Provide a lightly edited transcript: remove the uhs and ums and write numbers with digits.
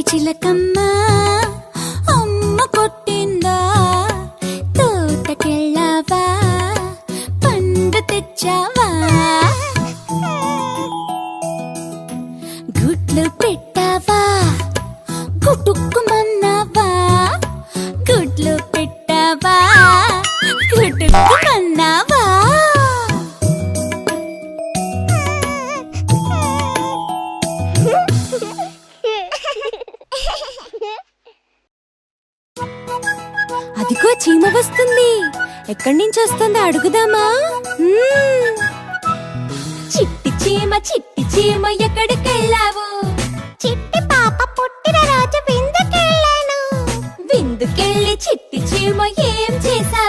చిలకమ్మ అమ్మ కొట్టిందా తోటకెళ్ళావా పండు తెచ్చావా గుడ్లు పెట్టావా గుటుక్కుమన్నావా గుడ్లు పెట్టావా గుటుక్కుమన్నావా అదిగో చీమ వస్తుంది. ఎక్కడి నుంచి వస్తుందో అడుగుదామా? చిట్టి చీమ ఎక్కడికెళ్ళావు? చిట్టి పాప పుట్టిన రోజు విందుకెళ్ళాను. విందుకెళ్ళి చిట్టి చీమ ఏం చేశావు?